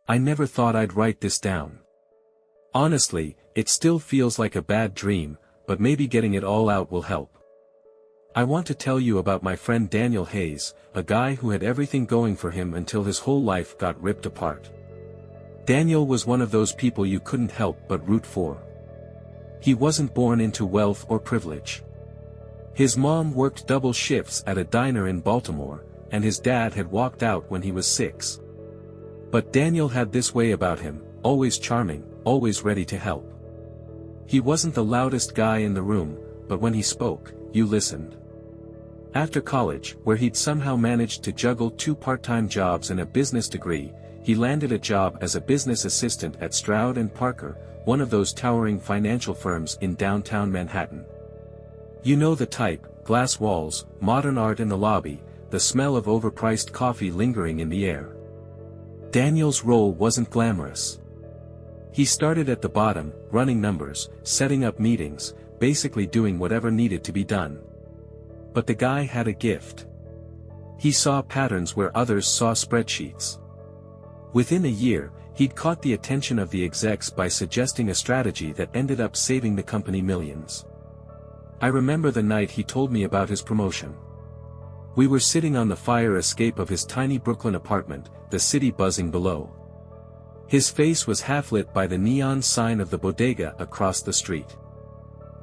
I never thought I'd write this down. Honestly, it still feels like a bad dream, but maybe getting it all out will help. I want to tell you about my friend Daniel Hayes, a guy who had everything going for him until his whole life got ripped apart. Daniel was one of those people you couldn't help but root for. He wasn't born into wealth or privilege. His mom worked double shifts at a diner in Baltimore, and his dad had walked out when he was 6. But Daniel had this way about him, always charming, always ready to help. He wasn't the loudest guy in the room, but when he spoke, you listened. After college, where he'd somehow managed to juggle 2 part-time jobs and a business degree, he landed a job as a business assistant at Stroud & Parker, one of those towering financial firms in downtown Manhattan. You know the type: glass walls, modern art in the lobby, the smell of overpriced coffee lingering in the air. Daniel's role wasn't glamorous. He started at the bottom, running numbers, setting up meetings, basically doing whatever needed to be done. But the guy had a gift. He saw patterns where others saw spreadsheets. Within a year, he'd caught the attention of the execs by suggesting a strategy that ended up saving the company millions. I remember the night he told me about his promotion. We were sitting on the fire escape of his tiny Brooklyn apartment, the city buzzing below. His face was half lit by the neon sign of the bodega across the street.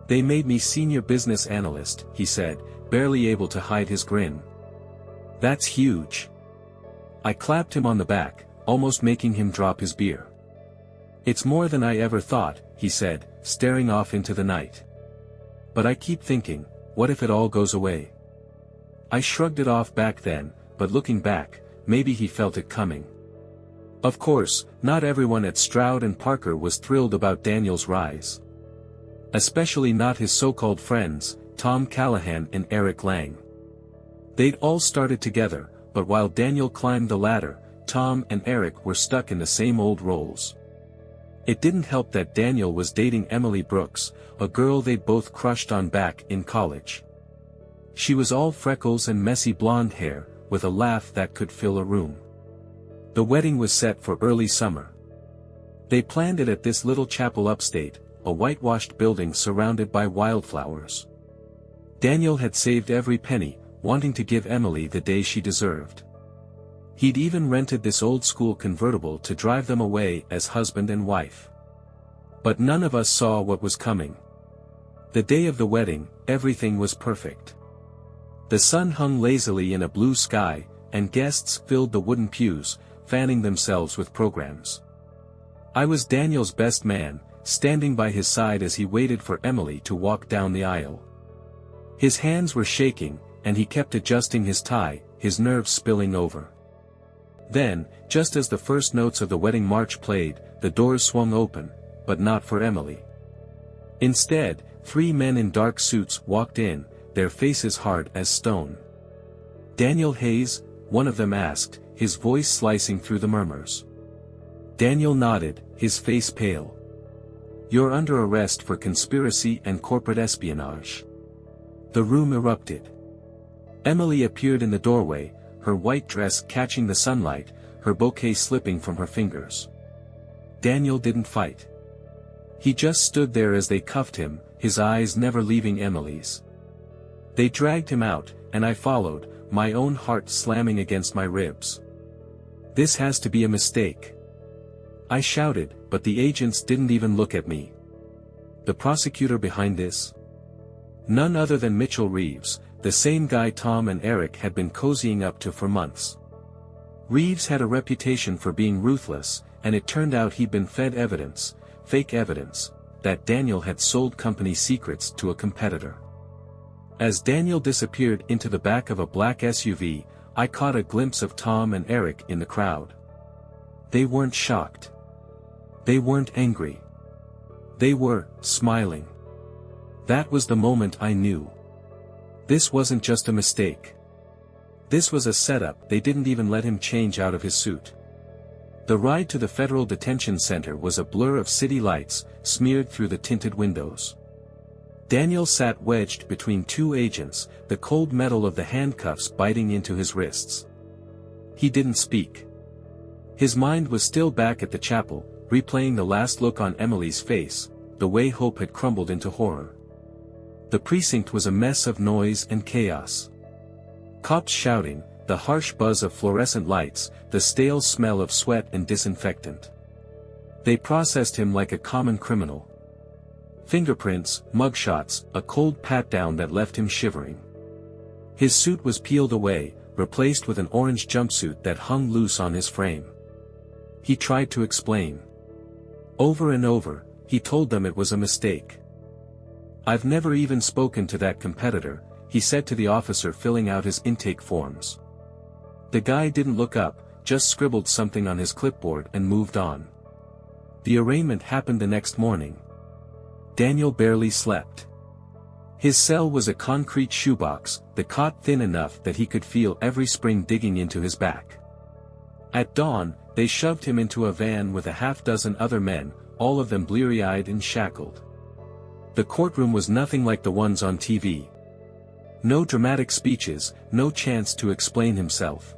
"They made me senior business analyst," he said, barely able to hide his grin. "That's huge." I clapped him on the back, almost making him drop his beer. "It's more than I ever thought," he said, staring off into the night. "But I keep thinking, what if it all goes away?" I shrugged it off back then, but looking back, maybe he felt it coming. Of course, not everyone at Stroud & Parker was thrilled about Daniel's rise. Especially not his so-called friends, Tom Callahan and Eric Lang. They'd all started together, but while Daniel climbed the ladder, Tom and Eric were stuck in the same old roles. It didn't help that Daniel was dating Emily Brooks, a girl they'd both crushed on back in college. She was all freckles and messy blonde hair, with a laugh that could fill a room. The wedding was set for early summer. They planned it at this little chapel upstate, a whitewashed building surrounded by wildflowers. Daniel had saved every penny, wanting to give Emily the day she deserved. He'd even rented this old-school convertible to drive them away as husband and wife. But none of us saw what was coming. The day of the wedding, everything was perfect. The sun hung lazily in a blue sky, and guests filled the wooden pews, fanning themselves with programs. I was Daniel's best man, standing by his side as he waited for Emily to walk down the aisle. His hands were shaking, and he kept adjusting his tie, his nerves spilling over. Then, just as the first notes of the wedding march played, the doors swung open, but not for Emily. Instead, 3 men in dark suits walked in, their faces hard as stone. "Daniel Hayes?" one of them asked, his voice slicing through the murmurs. Daniel nodded, his face pale. "You're under arrest for conspiracy and corporate espionage." The room erupted. Emily appeared in the doorway, her white dress catching the sunlight, her bouquet slipping from her fingers. Daniel didn't fight. He just stood there as they cuffed him, his eyes never leaving Emily's. They dragged him out, and I followed, my own heart slamming against my ribs. "This has to be a mistake," I shouted, but the agents didn't even look at me. "The prosecutor behind this?" None other than Mitchell Reeves, the same guy Tom and Eric had been cozying up to for months. Reeves had a reputation for being ruthless, and it turned out he'd been fed evidence, fake evidence, that Daniel had sold company secrets to a competitor. As Daniel disappeared into the back of a black SUV, I caught a glimpse of Tom and Eric in the crowd. They weren't shocked. They weren't angry. They were smiling. That was the moment I knew. This wasn't just a mistake. This was a setup. They didn't even let him change out of his suit. The ride to the Federal Detention Center was a blur of city lights, smeared through the tinted windows. Daniel sat wedged between 2 agents, the cold metal of the handcuffs biting into his wrists. He didn't speak. His mind was still back at the chapel, replaying the last look on Emily's face, the way hope had crumbled into horror. The precinct was a mess of noise and chaos. Cops shouting, the harsh buzz of fluorescent lights, the stale smell of sweat and disinfectant. They processed him like a common criminal. Fingerprints, mugshots, a cold pat-down that left him shivering. His suit was peeled away, replaced with an orange jumpsuit that hung loose on his frame. He tried to explain. Over and over, he told them it was a mistake. "I've never even spoken to that competitor," he said to the officer filling out his intake forms. The guy didn't look up, just scribbled something on his clipboard and moved on. The arraignment happened the next morning. Daniel barely slept. His cell was a concrete shoebox, the cot thin enough that he could feel every spring digging into his back. At dawn, they shoved him into a van with a half-dozen other men, all of them bleary-eyed and shackled. The courtroom was nothing like the ones on TV. No dramatic speeches, no chance to explain himself.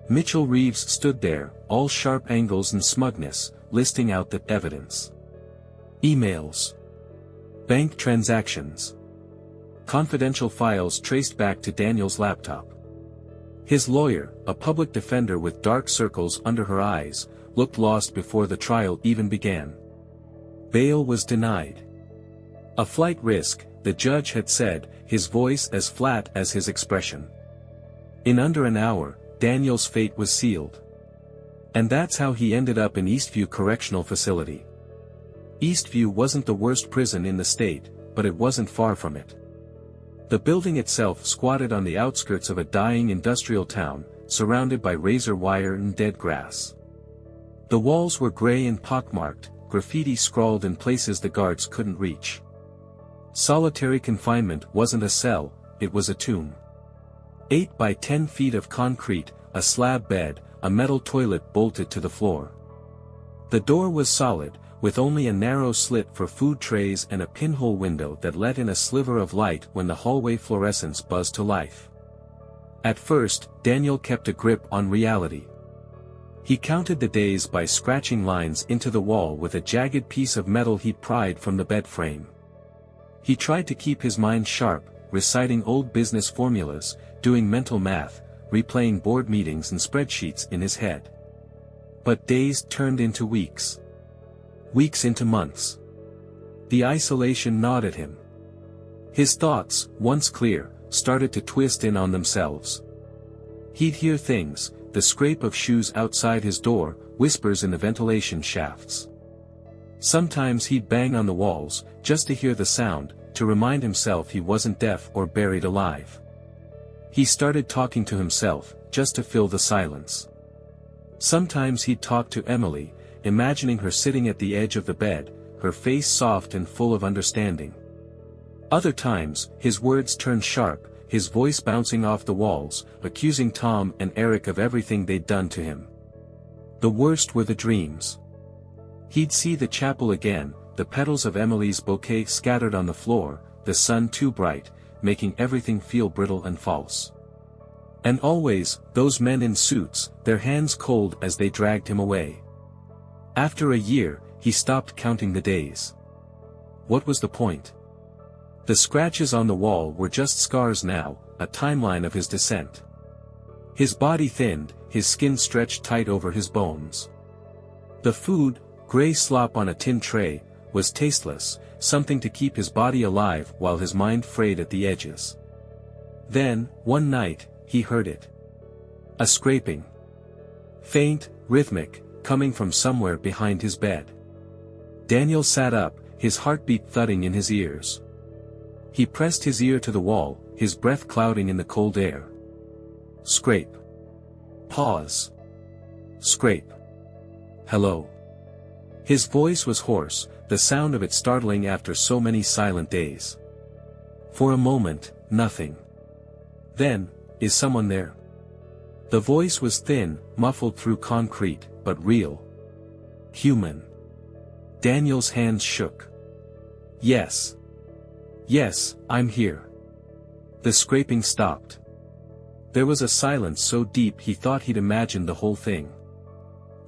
Mitchell Reeves stood there, all sharp angles and smugness, listing out the evidence. Emails. Bank transactions. Confidential files traced back to Daniel's laptop. His lawyer, a public defender with dark circles under her eyes, looked lost before the trial even began. Bail was denied. A flight risk, the judge had said, his voice as flat as his expression. In under an hour, Daniel's fate was sealed. And that's how he ended up in Eastview Correctional Facility. Eastview wasn't the worst prison in the state, but it wasn't far from it. The building itself squatted on the outskirts of a dying industrial town, surrounded by razor wire and dead grass. The walls were gray and pockmarked, graffiti scrawled in places the guards couldn't reach. Solitary confinement wasn't a cell, it was a tomb. 8 by 10 feet of concrete, a slab bed, a metal toilet bolted to the floor. The door was solid, with only a narrow slit for food trays and a pinhole window that let in a sliver of light when the hallway fluorescence buzzed to life. At first, Daniel kept a grip on reality. He counted the days by scratching lines into the wall with a jagged piece of metal he'd pried from the bed frame. He tried to keep his mind sharp, reciting old business formulas, doing mental math, replaying board meetings and spreadsheets in his head. But days turned into weeks. Weeks into months. The isolation gnawed at him. His thoughts, once clear, started to twist in on themselves. He'd hear things, the scrape of shoes outside his door, whispers in the ventilation shafts. Sometimes he'd bang on the walls, just to hear the sound, to remind himself he wasn't deaf or buried alive. He started talking to himself, just to fill the silence. Sometimes he'd talk to Emily, imagining her sitting at the edge of the bed, her face soft and full of understanding. Other times, his words turned sharp, his voice bouncing off the walls, accusing Tom and Eric of everything they'd done to him. The worst were the dreams. He'd see the chapel again, the petals of Emily's bouquet scattered on the floor, the sun too bright, making everything feel brittle and false. And always, those men in suits, their hands cold as they dragged him away. After a year, he stopped counting the days. What was the point? The scratches on the wall were just scars now, a timeline of his descent. His body thinned, his skin stretched tight over his bones. The food, gray slop on a tin tray, was tasteless, something to keep his body alive while his mind frayed at the edges. Then, one night, he heard it. A scraping. Faint, rhythmic, coming from somewhere behind his bed. Daniel sat up, his heartbeat thudding in his ears. He pressed his ear to the wall, his breath clouding in the cold air. Scrape. Pause. Scrape. Hello. His voice was hoarse, the sound of it startling after so many silent days. For a moment, nothing. Then, is someone there? The voice was thin, muffled through concrete, but real. Human. Daniel's hands shook. Yes. Yes, I'm here. The scraping stopped. There was a silence so deep he thought he'd imagined the whole thing.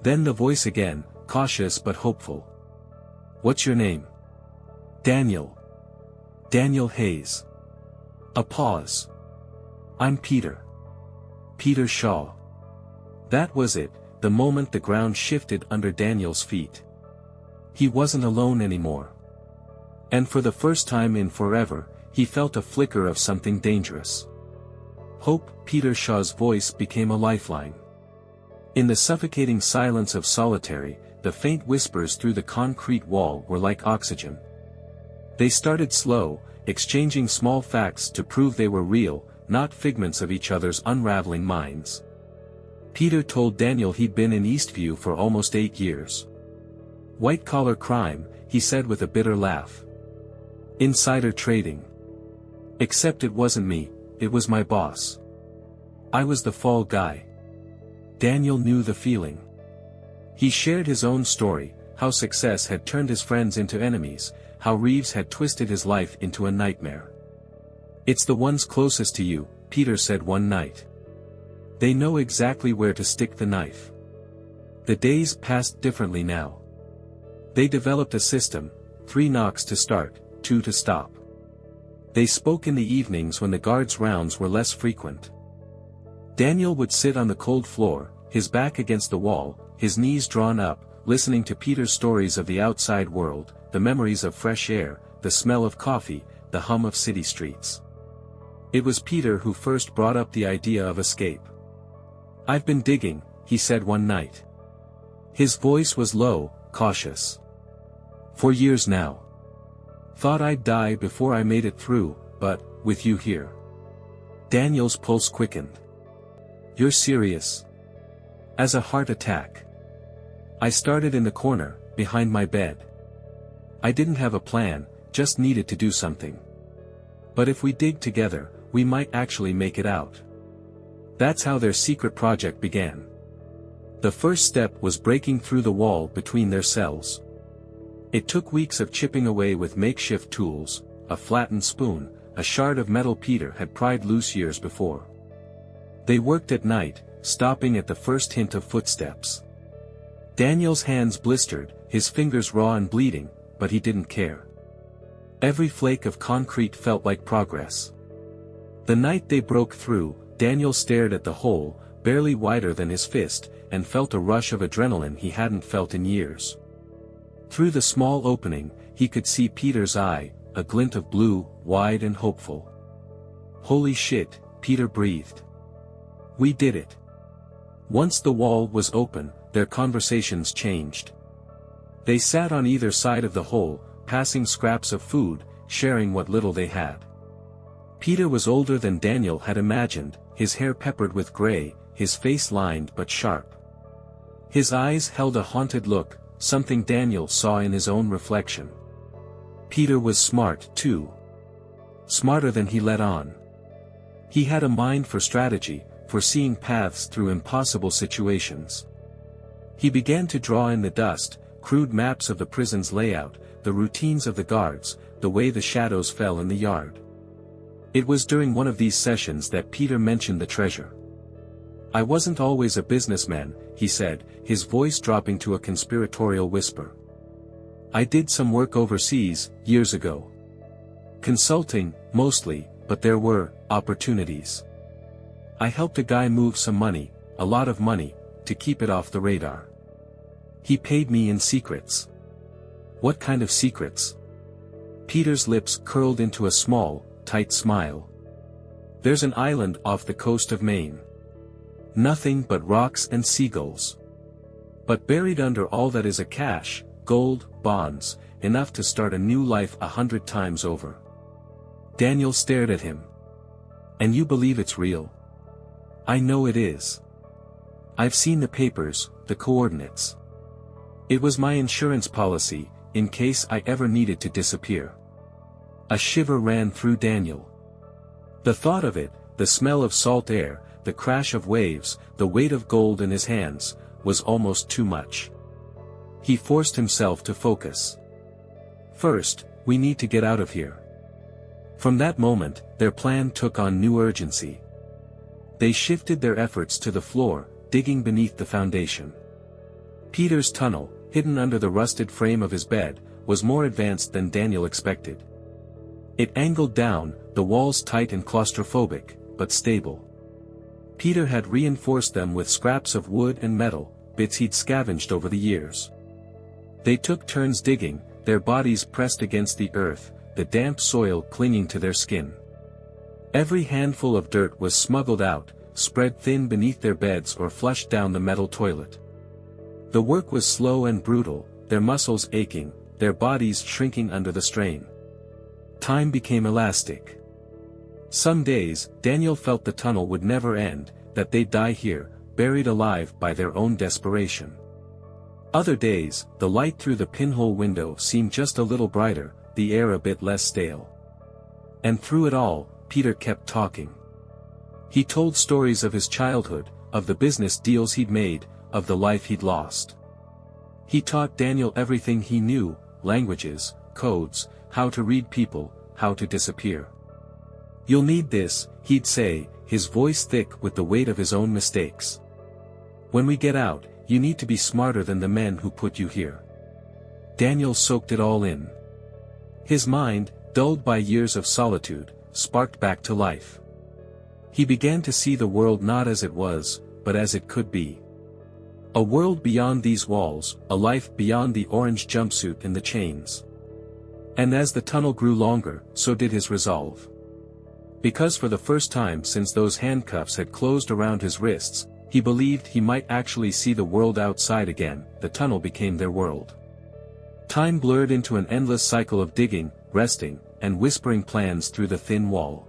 Then the voice again, cautious but hopeful. "What's your name?" "Daniel. Daniel Hayes." A pause. "I'm Peter. Peter Shaw." That was it, the moment the ground shifted under Daniel's feet. He wasn't alone anymore. And for the first time in forever, he felt a flicker of something dangerous. Hope. Peter Shaw's voice became a lifeline. In the suffocating silence of solitary, the faint whispers through the concrete wall were like oxygen. They started slow, exchanging small facts to prove they were real, not figments of each other's unraveling minds. Peter told Daniel he'd been in Eastview for almost 8 years. "White-collar crime," he said with a bitter laugh. "Insider trading. Except it wasn't me, it was my boss. I was the fall guy." Daniel knew the feeling. He shared his own story, how success had turned his friends into enemies, how Reeves had twisted his life into a nightmare. "It's the ones closest to you," Peter said one night. "They know exactly where to stick the knife." The days passed differently now. They developed a system: 3 knocks to start, 2 to stop. They spoke in the evenings when the guards' rounds were less frequent. Daniel would sit on the cold floor, his back against the wall, his knees drawn up, listening to Peter's stories of the outside world, the memories of fresh air, the smell of coffee, the hum of city streets. It was Peter who first brought up the idea of escape. "I've been digging," he said one night. His voice was low, cautious. "For years now. Thought I'd die before I made it through, but, with you here." Daniel's pulse quickened. "You're serious?" "As a heart attack. I started in the corner, behind my bed. I didn't have a plan, just needed to do something. But if we dig together, we might actually make it out." That's how their secret project began. The first step was breaking through the wall between their cells. It took weeks of chipping away with makeshift tools, a flattened spoon, a shard of metal Peter had pried loose years before. They worked at night, stopping at the first hint of footsteps. Daniel's hands blistered, his fingers raw and bleeding, but he didn't care. Every flake of concrete felt like progress. The night they broke through, Daniel stared at the hole, barely wider than his fist, and felt a rush of adrenaline he hadn't felt in years. Through the small opening, he could see Peter's eye, a glint of blue, wide and hopeful. "Holy shit," Peter breathed. "We did it." Once the wall was open, their conversations changed. They sat on either side of the hole, passing scraps of food, sharing what little they had. Peter was older than Daniel had imagined, his hair peppered with gray, his face lined but sharp. His eyes held a haunted look, something Daniel saw in his own reflection. Peter was smart, too. Smarter than he let on. He had a mind for strategy, for seeing paths through impossible situations. He began to draw in the dust, crude maps of the prison's layout, the routines of the guards, the way the shadows fell in the yard. It was during one of these sessions that Peter mentioned the treasure. "I wasn't always a businessman," he said, his voice dropping to a conspiratorial whisper. "I did some work overseas, years ago. Consulting, mostly, but there were opportunities. I helped a guy move some money, a lot of money, to keep it off the radar. He paid me in secrets." "What kind of secrets?" Peter's lips curled into a small, tight smile. "There's an island off the coast of Maine. Nothing but rocks and seagulls. But buried under all that is a cash, gold, bonds, enough to start a new life 100 times over." Daniel stared at him. "And you believe it's real?" "I know it is. I've seen the papers, the coordinates. It was my insurance policy, in case I ever needed to disappear." A shiver ran through Daniel. The thought of it, the smell of salt air, the crash of waves, the weight of gold in his hands, was almost too much. He forced himself to focus. "First, we need to get out of here." From that moment, their plan took on new urgency. They shifted their efforts to the floor, digging beneath the foundation. Peter's tunnel, hidden under the rusted frame of his bed, was more advanced than Daniel expected. It angled down, the walls tight and claustrophobic, but stable. Peter had reinforced them with scraps of wood and metal, bits he'd scavenged over the years. They took turns digging, their bodies pressed against the earth, the damp soil clinging to their skin. Every handful of dirt was smuggled out, spread thin beneath their beds or flushed down the metal toilet. The work was slow and brutal, their muscles aching, their bodies shrinking under the strain. Time became elastic. Some days, Daniel felt the tunnel would never end, that they'd die here, buried alive by their own desperation. Other days, the light through the pinhole window seemed just a little brighter, the air a bit less stale. And through it all, Peter kept talking. He told stories of his childhood, of the business deals he'd made, of the life he'd lost. He taught Daniel everything he knew, languages, codes, how to read people, how to disappear. "You'll need this," he'd say, his voice thick with the weight of his own mistakes. "When we get out, you need to be smarter than the men who put you here." Daniel soaked it all in. His mind, dulled by years of solitude, sparked back to life. He began to see the world not as it was, but as it could be. A world beyond these walls, a life beyond the orange jumpsuit and the chains. And as the tunnel grew longer, so did his resolve. Because for the first time since those handcuffs had closed around his wrists, he believed he might actually see the world outside again, the tunnel became their world. Time blurred into an endless cycle of digging, resting, and whispering plans through the thin wall.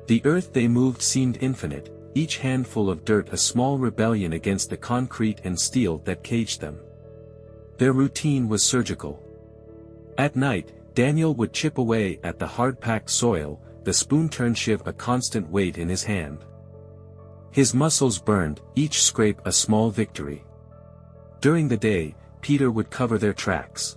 The earth they moved seemed infinite, each handful of dirt a small rebellion against the concrete and steel that caged them. Their routine was surgical. At night, Daniel would chip away at the hard-packed soil, the spoon-turned shiv a constant weight in his hand. His muscles burned, each scrape a small victory. During the day, Peter would cover their tracks.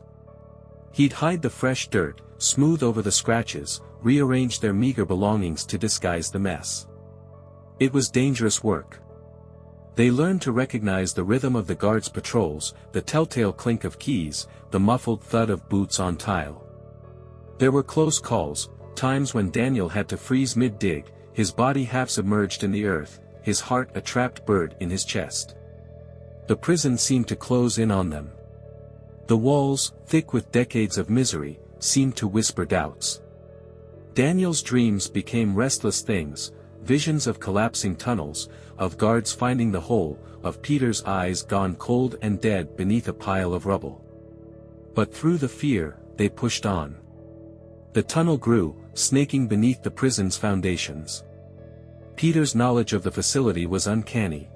He'd hide the fresh dirt, smooth over the scratches, rearrange their meager belongings to disguise the mess. It was dangerous work. They learned to recognize the rhythm of the guards' patrols, the telltale clink of keys, the muffled thud of boots on tile. There were close calls, times when Daniel had to freeze mid-dig, his body half submerged in the earth, his heart a trapped bird in his chest. The prison seemed to close in on them. The walls, thick with decades of misery, seemed to whisper doubts. Daniel's dreams became restless things, visions of collapsing tunnels, of guards finding the hole, of Peter's eyes gone cold and dead beneath a pile of rubble. But through the fear, they pushed on. The tunnel grew, snaking beneath the prison's foundations. Peter's knowledge of the facility was uncanny.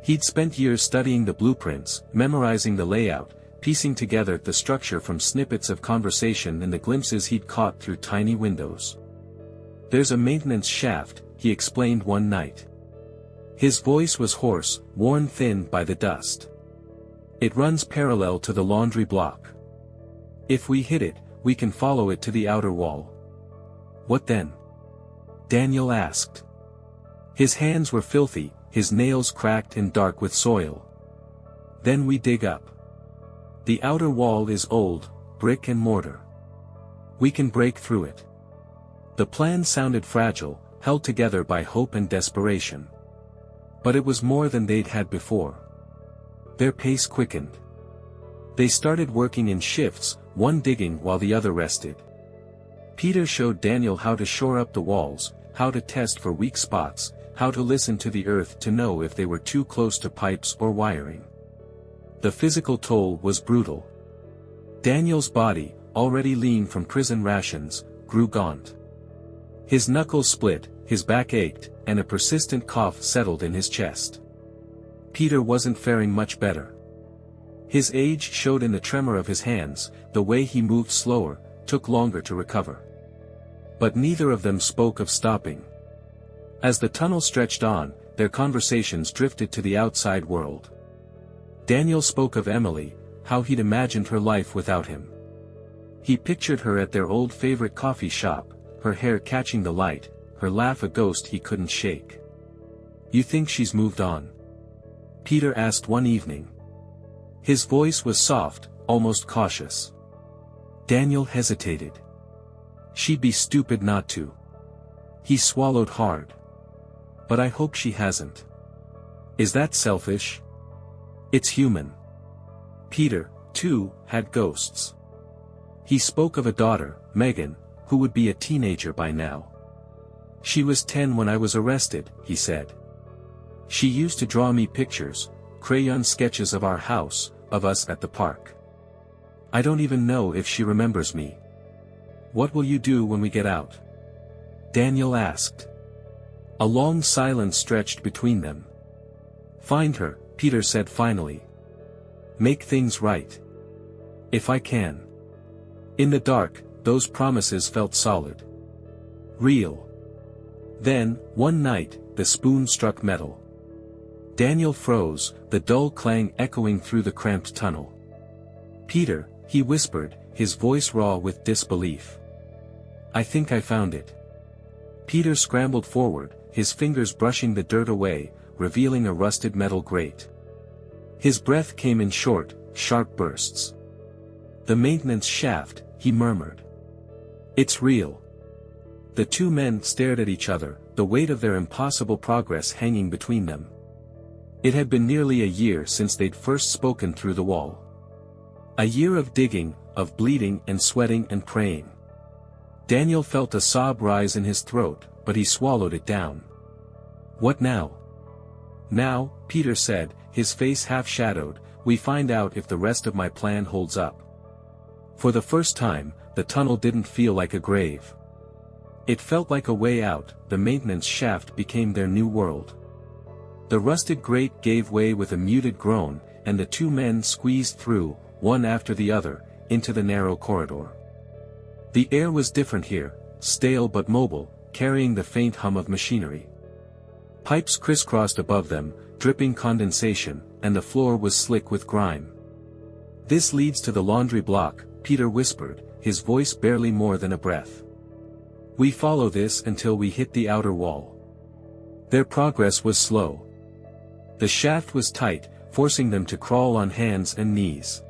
He'd spent years studying the blueprints, memorizing the layout, piecing together the structure from snippets of conversation and the glimpses he'd caught through tiny windows. "There's a maintenance shaft," he explained one night. His voice was hoarse, worn thin by the dust. "It runs parallel to the laundry block. If we hit it, we can follow it to the outer wall." "What then?" Daniel asked. His hands were filthy, his nails cracked and dark with soil. "Then we dig up. The outer wall is old, brick and mortar. We can break through it." The plan sounded fragile, held together by hope and desperation. But it was more than they'd had before. Their pace quickened. They started working in shifts, one digging while the other rested. Peter showed Daniel how to shore up the walls, how to test for weak spots, how to listen to the earth to know if they were too close to pipes or wiring. The physical toll was brutal. Daniel's body, already lean from prison rations, grew gaunt. His knuckles split, his back ached, and a persistent cough settled in his chest. Peter wasn't faring much better. His age showed in the tremor of his hands, the way he moved slower, took longer to recover. But neither of them spoke of stopping. As the tunnel stretched on, their conversations drifted to the outside world. Daniel spoke of Emily, how he'd imagined her life without him. He pictured her at their old favorite coffee shop, her hair catching the light, her laugh a ghost he couldn't shake. "You think she's moved on?" Peter asked one evening. His voice was soft, almost cautious. Daniel hesitated. She'd be stupid not to. He swallowed hard. But I hope she hasn't. Is that selfish? It's human. Peter, too, had ghosts. He spoke of a daughter, Megan, who would be a teenager by now. She was 10 when I was arrested, he said. She used to draw me pictures, crayon sketches of our house, of us at the park. I don't even know if she remembers me. What will you do when we get out? Daniel asked. A long silence stretched between them. Find her, Peter said finally. Make things right. If I can. In the dark, those promises felt solid. Real. Then, one night, the spoon struck metal. Daniel froze, the dull clang echoing through the cramped tunnel. Peter, he whispered, his voice raw with disbelief. I think I found it. Peter scrambled forward, his fingers brushing the dirt away, revealing a rusted metal grate. His breath came in short, sharp bursts. The maintenance shaft, he murmured. It's real. The two men stared at each other, the weight of their impossible progress hanging between them. It had been nearly a year since they'd first spoken through the wall. A year of digging, of bleeding and sweating and praying. Daniel felt a sob rise in his throat, but he swallowed it down. What now? Now, Peter said, his face half-shadowed, we find out if the rest of my plan holds up. For the first time, the tunnel didn't feel like a grave. It felt like a way out, the maintenance shaft became their new world. The rusted grate gave way with a muted groan, and the two men squeezed through, one after the other, into the narrow corridor. The air was different here, stale but mobile, carrying the faint hum of machinery. Pipes crisscrossed above them, dripping condensation, and the floor was slick with grime. This leads to the laundry block, Peter whispered, his voice barely more than a breath. We follow this until we hit the outer wall. Their progress was slow. The shaft was tight, forcing them to crawl on hands and knees.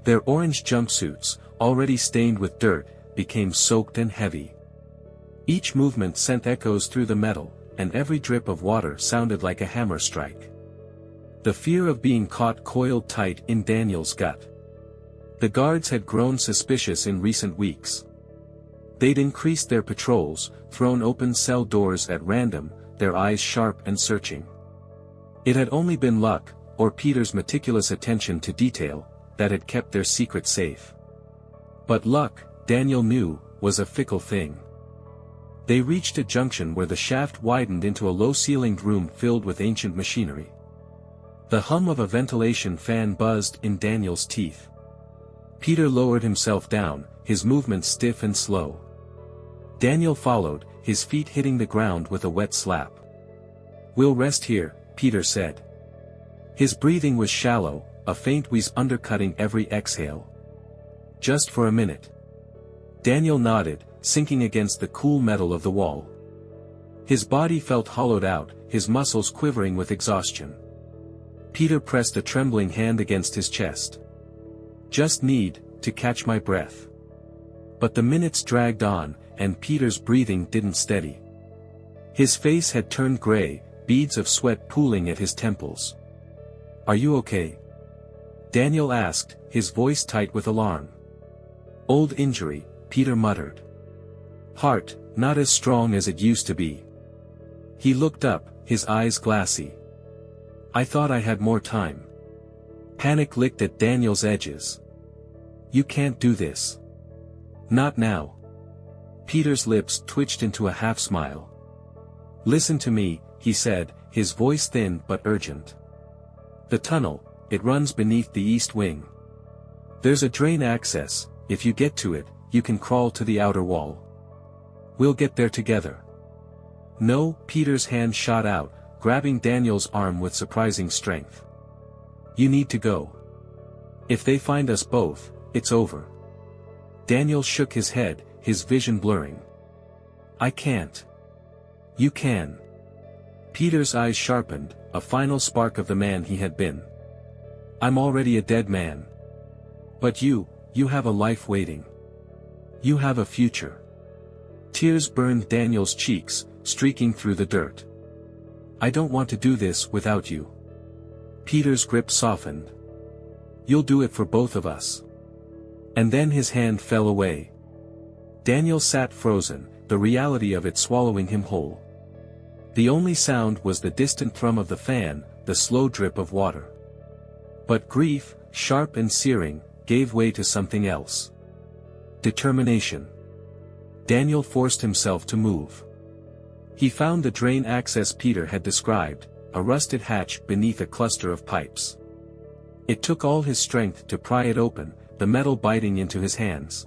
Their orange jumpsuits, already stained with dirt, became soaked and heavy. Each movement sent echoes through the metal, and every drip of water sounded like a hammer strike. The fear of being caught coiled tight in Daniel's gut. The guards had grown suspicious in recent weeks. They'd increased their patrols, thrown open cell doors at random, their eyes sharp and searching. It had only been luck, or Peter's meticulous attention to detail, that had kept their secret safe. But luck, Daniel knew, was a fickle thing. They reached a junction where the shaft widened into a low-ceilinged room filled with ancient machinery. The hum of a ventilation fan buzzed in Daniel's teeth. Peter lowered himself down, his movements stiff and slow. Daniel followed, his feet hitting the ground with a wet slap. We'll rest here, Peter said. His breathing was shallow, a faint wheeze undercutting every exhale. Just for a minute. Daniel nodded, sinking against the cool metal of the wall. His body felt hollowed out, his muscles quivering with exhaustion. Peter pressed a trembling hand against his chest. Just need to catch my breath. But the minutes dragged on, and Peter's breathing didn't steady. His face had turned gray, beads of sweat pooling at his temples. Are you okay? Daniel asked, his voice tight with alarm. Old injury, Peter muttered. Heart, not as strong as it used to be. He looked up, his eyes glassy. I thought I had more time. Panic licked at Daniel's edges. You can't do this. Not now. Peter's lips twitched into a half-smile. Listen to me, he said, his voice thin but urgent. The tunnel, it runs beneath the east wing. There's a drain access, if you get to it, you can crawl to the outer wall. We'll get there together. No, Peter's hand shot out, grabbing Daniel's arm with surprising strength. You need to go. If they find us both, it's over. Daniel shook his head, his vision blurring. I can't. You can. Peter's eyes sharpened, a final spark of the man he had been. I'm already a dead man. But you have a life waiting. You have a future. Tears burned Daniel's cheeks, streaking through the dirt. I don't want to do this without you. Peter's grip softened. You'll do it for both of us. And then his hand fell away. Daniel sat frozen, the reality of it swallowing him whole. The only sound was the distant thrum of the fan, the slow drip of water. But grief, sharp and searing, gave way to something else. Determination. Daniel forced himself to move. He found the drain access Peter had described, a rusted hatch beneath a cluster of pipes. It took all his strength to pry it open, the metal biting into his hands.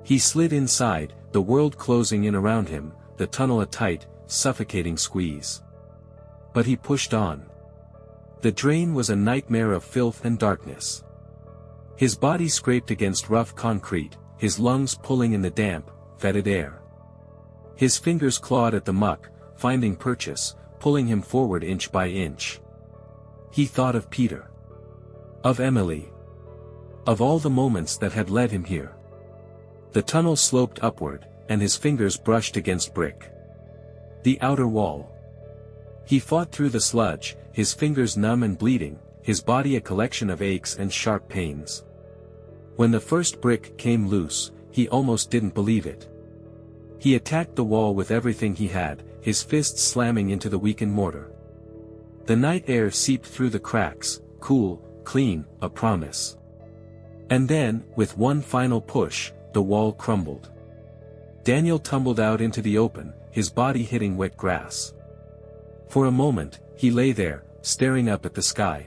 He slid inside, the world closing in around him, the tunnel a tight, suffocating squeeze. But he pushed on. The drain was a nightmare of filth and darkness. His body scraped against rough concrete, his lungs pulling in the damp, fetid air. His fingers clawed at the muck, finding purchase, pulling him forward inch by inch. He thought of Peter. Of Emily. Of all the moments that had led him here. The tunnel sloped upward, and his fingers brushed against brick. The outer wall. He fought through the sludge, his fingers numb and bleeding, his body a collection of aches and sharp pains. When the first brick came loose, he almost didn't believe it. He attacked the wall with everything he had, his fists slamming into the weakened mortar. The night air seeped through the cracks, cool, clean, a promise. And then, with one final push, the wall crumbled. Daniel tumbled out into the open, his body hitting wet grass. For a moment, he lay there, staring up at the sky.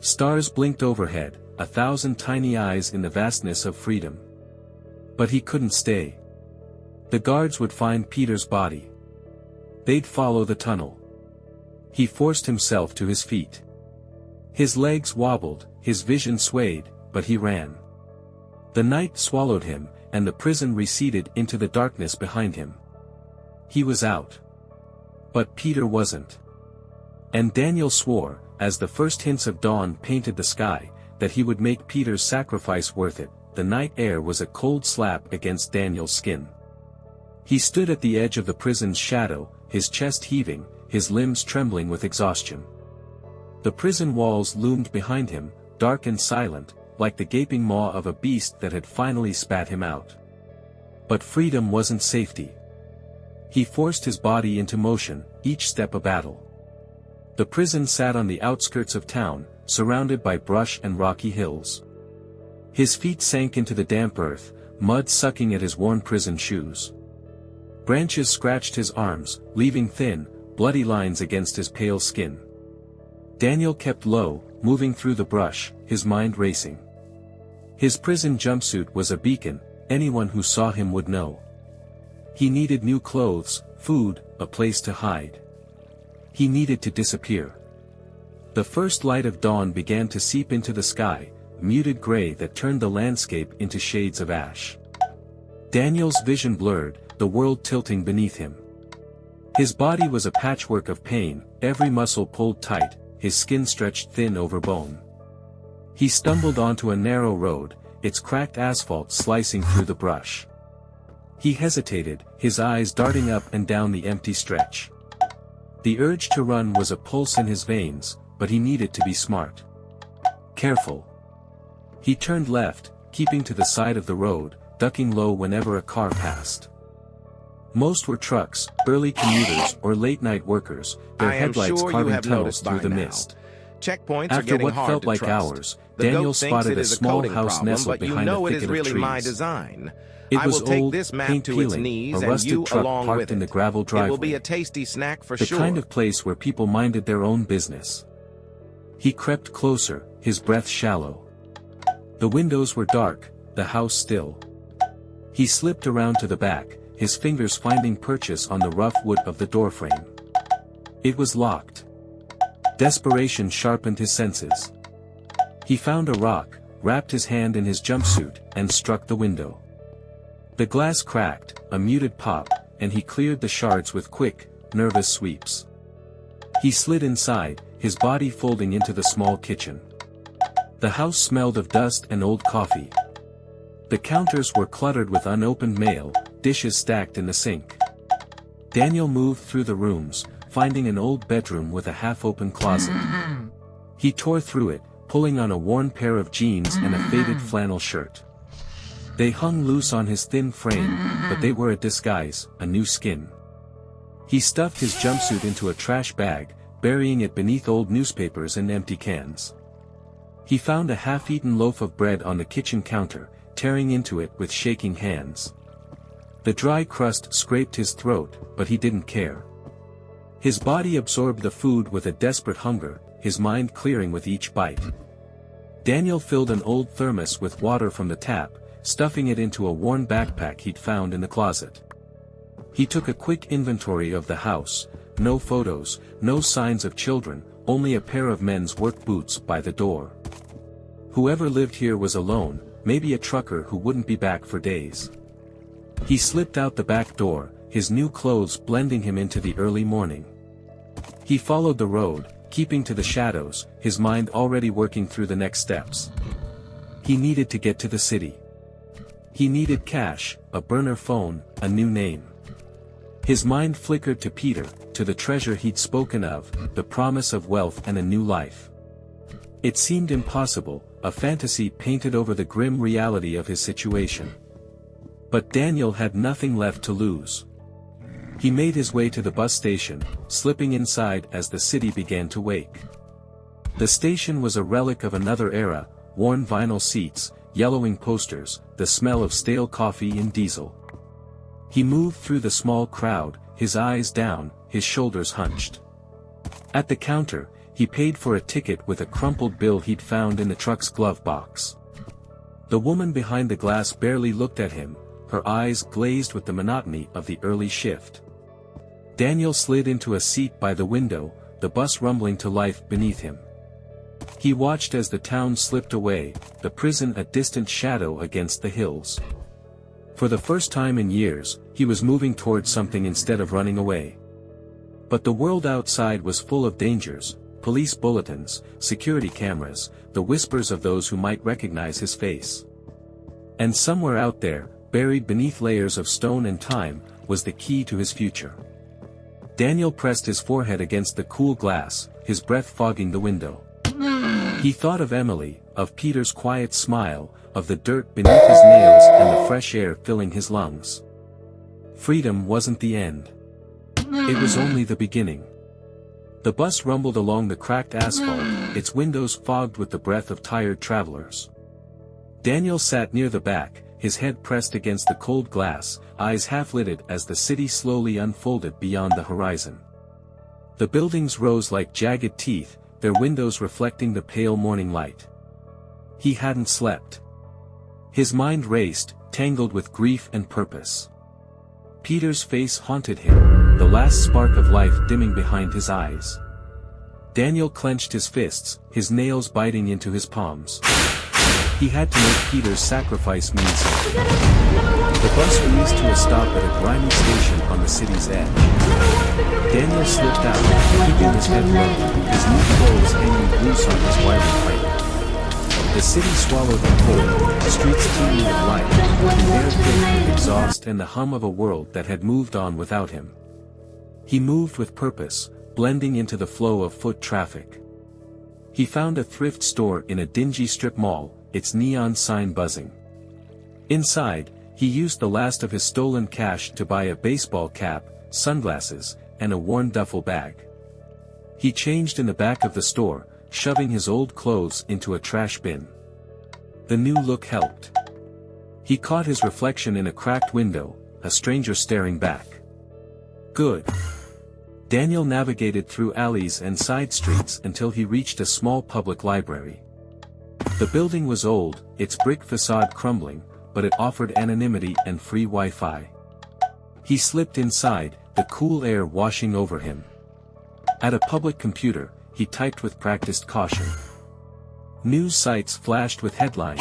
Stars blinked overhead, 1,000 tiny eyes in the vastness of freedom. But he couldn't stay. The guards would find Peter's body. They'd follow the tunnel. He forced himself to his feet. His legs wobbled, his vision swayed, but he ran. The night swallowed him, and the prison receded into the darkness behind him. He was out. But Peter wasn't. And Daniel swore, as the first hints of dawn painted the sky, that he would make Peter's sacrifice worth it. The night air was a cold slap against Daniel's skin. He stood at the edge of the prison's shadow, his chest heaving, his limbs trembling with exhaustion. The prison walls loomed behind him, dark and silent, like the gaping maw of a beast that had finally spat him out. But freedom wasn't safety. He forced his body into motion, each step a battle. The prison sat on the outskirts of town, surrounded by brush and rocky hills. His feet sank into the damp earth, mud sucking at his worn prison shoes. Branches scratched his arms, leaving thin, bloody lines against his pale skin. Daniel kept low, moving through the brush, his mind racing. His prison jumpsuit was a beacon, anyone who saw him would know. He needed new clothes, food, a place to hide. He needed to disappear. The first light of dawn began to seep into the sky, muted gray that turned the landscape into shades of ash. Daniel's vision blurred, the world tilting beneath him. His body was a patchwork of pain, every muscle pulled tight, his skin stretched thin over bone. He stumbled onto a narrow road, its cracked asphalt slicing through the brush. He hesitated, his eyes darting up and down the empty stretch. The urge to run was a pulse in his veins, but he needed to be smart. Careful. He turned left, keeping to the side of the road, ducking low whenever a car passed. Most were trucks, early commuters or late-night workers, their headlights carving tunnels through the mist. Checkpoints After are getting what hard felt to like trust. hours, The Daniel goat thinks spotted it a is small coding house problem, nestled but you behind know a it is thicket of really my trees. design. It I was will take old, this map paint to its peeling, knees a and rusted you truck along parked with in the it. gravel It will driveway. be a tasty snack for The sure. kind of place where people minded their own business. He crept closer, his breath shallow. The windows were dark, the house still. He slipped around to the back, his fingers finding purchase on the rough wood of the doorframe. It was locked. Desperation sharpened his senses. He found a rock, wrapped his hand in his jumpsuit, and struck the window. The glass cracked, a muted pop, and he cleared the shards with quick, nervous sweeps. He slid inside, his body folding into the small kitchen. The house smelled of dust and old coffee. The counters were cluttered with unopened mail, dishes stacked in the sink. Daniel moved through the rooms, finding an old bedroom with a half-open closet. He tore through it, pulling on a worn pair of jeans and a faded flannel shirt. They hung loose on his thin frame, but they were a disguise, a new skin. He stuffed his jumpsuit into a trash bag, burying it beneath old newspapers and empty cans. He found a half-eaten loaf of bread on the kitchen counter, tearing into it with shaking hands. The dry crust scraped his throat, but he didn't care. His body absorbed the food with a desperate hunger, his mind clearing with each bite. Daniel filled an old thermos with water from the tap, stuffing it into a worn backpack he'd found in the closet. He took a quick inventory of the house, no photos, no signs of children, only a pair of men's work boots by the door. Whoever lived here was alone, maybe a trucker who wouldn't be back for days. He slipped out the back door, his new clothes blending him into the early morning. He followed the road, keeping to the shadows, his mind already working through the next steps. He needed to get to the city. He needed cash, a burner phone, a new name. His mind flickered to Peter, to the treasure he'd spoken of, the promise of wealth and a new life. It seemed impossible, a fantasy painted over the grim reality of his situation. But Daniel had nothing left to lose. He made his way to the bus station, slipping inside as the city began to wake. The station was a relic of another era, worn vinyl seats, yellowing posters, the smell of stale coffee and diesel. He moved through the small crowd, his eyes down, his shoulders hunched. At the counter, he paid for a ticket with a crumpled bill he'd found in the truck's glove box. The woman behind the glass barely looked at him, her eyes glazed with the monotony of the early shift. Daniel slid into a seat by the window, the bus rumbling to life beneath him. He watched as the town slipped away, the prison a distant shadow against the hills. For the first time in years, he was moving towards something instead of running away. But the world outside was full of dangers, police bulletins, security cameras, the whispers of those who might recognize his face. And somewhere out there, buried beneath layers of stone and time, was the key to his future. Daniel pressed his forehead against the cool glass, his breath fogging the window. He thought of Emily, of Peter's quiet smile, of the dirt beneath his nails and the fresh air filling his lungs. Freedom wasn't the end. It was only the beginning. The bus rumbled along the cracked asphalt, its windows fogged with the breath of tired travelers. Daniel sat near the back, his head pressed against the cold glass, eyes half-lidded as the city slowly unfolded beyond the horizon. The buildings rose like jagged teeth, their windows reflecting the pale morning light. He hadn't slept. His mind raced, tangled with grief and purpose. Peter's face haunted him, the last spark of life dimming behind his eyes. Daniel clenched his fists, his nails biting into his palms. He had to make Peter's sacrifice mean something. The bus raced to a stop at a grimy station on the city's edge. Daniel slipped out, keeping his head low, his new clothes hanging loose on his wiry frame. The city swallowed him whole, streets teeming with life, the air filled with exhaust and the hum of a world that had moved on without him. He moved with purpose, blending into the flow of foot traffic. He found a thrift store in a dingy strip mall, its neon sign buzzing. Inside, he used the last of his stolen cash to buy a baseball cap, sunglasses, and a worn duffel bag. He changed in the back of the store, shoving his old clothes into a trash bin. The new look helped. He caught his reflection in a cracked window, a stranger staring back. Good. Daniel navigated through alleys and side streets until he reached a small public library. The building was old, its brick facade crumbling, but it offered anonymity and free Wi-Fi. He slipped inside, the cool air washing over him. At a public computer, he typed with practiced caution. News sites flashed with headlines,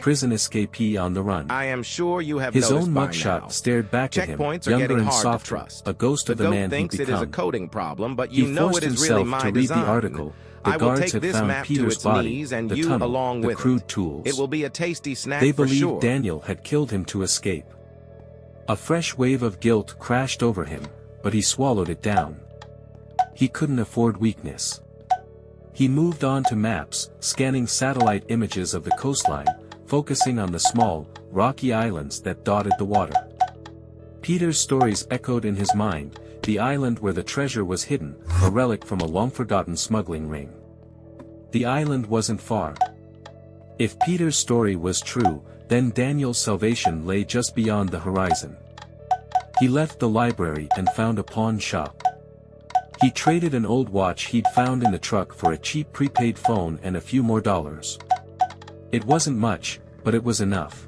prison escapee on the run. I am sure you have His noticed own by mugshot now. stared back at him, Checkpoints are younger getting and hard to softer, trust. a ghost of the man he'd thinks it is a become. coding problem, but He you know forced it is really himself my to read design. the article, The I will guards take had this found map to Peter's its body, knees and the you tunnel, along the with crude it. tools. It will be a tasty snack They for believed sure. Daniel had killed him to escape. A fresh wave of guilt crashed over him, but he swallowed it down. He couldn't afford weakness. He moved on to maps, scanning satellite images of the coastline, focusing on the small, rocky islands that dotted the water. Peter's stories echoed in his mind, the island where the treasure was hidden, a relic from a long-forgotten smuggling ring. The island wasn't far. If Peter's story was true, then Daniel's salvation lay just beyond the horizon. He left the library and found a pawn shop. He traded an old watch he'd found in the truck for a cheap prepaid phone and a few more dollars. It wasn't much, but it was enough.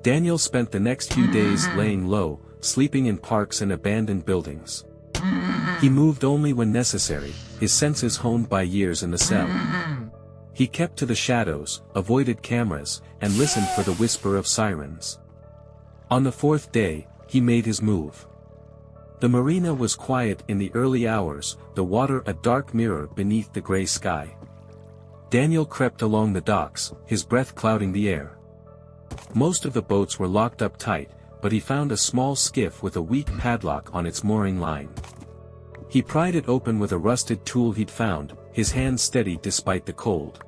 Daniel spent the next few days laying low, sleeping in parks and abandoned buildings. He moved only when necessary, his senses honed by years in the cell. He kept to the shadows, avoided cameras, and listened for the whisper of sirens. On the fourth day, he made his move. The marina was quiet in the early hours, the water a dark mirror beneath the gray sky. Daniel crept along the docks, his breath clouding the air. Most of the boats were locked up tight, but he found a small skiff with a weak padlock on its mooring line. He pried it open with a rusted tool he'd found, his hand steady despite the cold.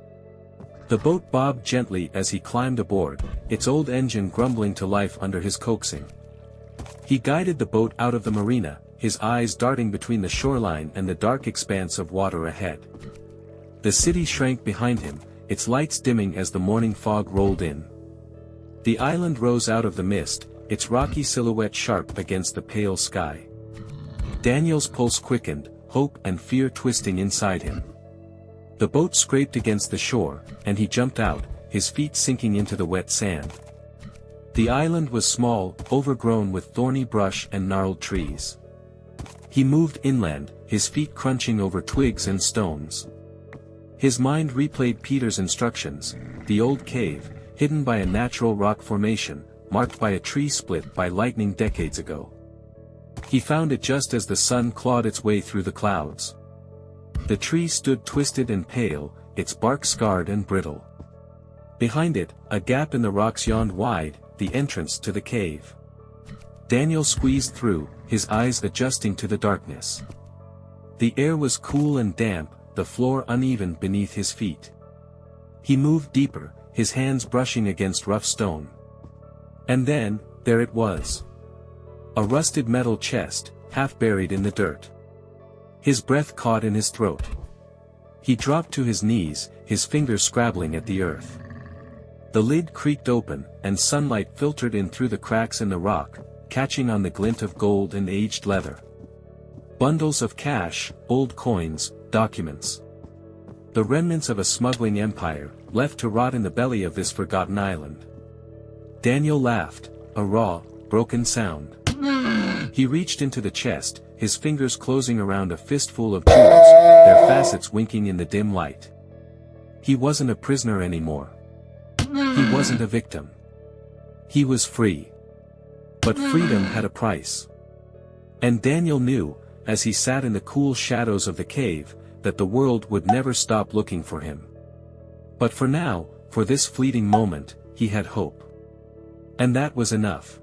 The boat bobbed gently as he climbed aboard, its old engine grumbling to life under his coaxing. He guided the boat out of the marina, his eyes darting between the shoreline and the dark expanse of water ahead. The city shrank behind him, its lights dimming as the morning fog rolled in. The island rose out of the mist, its rocky silhouette sharp against the pale sky. Daniel's pulse quickened, hope and fear twisting inside him. The boat scraped against the shore, and he jumped out, his feet sinking into the wet sand. The island was small, overgrown with thorny brush and gnarled trees. He moved inland, his feet crunching over twigs and stones. His mind replayed Peter's instructions, the old cave, hidden by a natural rock formation, marked by a tree split by lightning decades ago. He found it just as the sun clawed its way through the clouds. The tree stood twisted and pale, its bark scarred and brittle. Behind it, a gap in the rocks yawned wide, the entrance to the cave. Daniel squeezed through, his eyes adjusting to the darkness. The air was cool and damp, the floor uneven beneath his feet. He moved deeper, his hands brushing against rough stone. And then, there it was. A rusted metal chest, half buried in the dirt. His breath caught in his throat. He dropped to his knees, his fingers scrabbling at the earth. The lid creaked open, and sunlight filtered in through the cracks in the rock, catching on the glint of gold and aged leather. Bundles of cash, old coins, documents. The remnants of a smuggling empire, left to rot in the belly of this forgotten island. Daniel laughed, a raw, broken sound. He reached into the chest, his fingers closing around a fistful of jewels, their facets winking in the dim light. He wasn't a prisoner anymore. He wasn't a victim. He was free. But freedom had a price. And Daniel knew, as he sat in the cool shadows of the cave, that the world would never stop looking for him. But for now, for this fleeting moment, he had hope. And that was enough.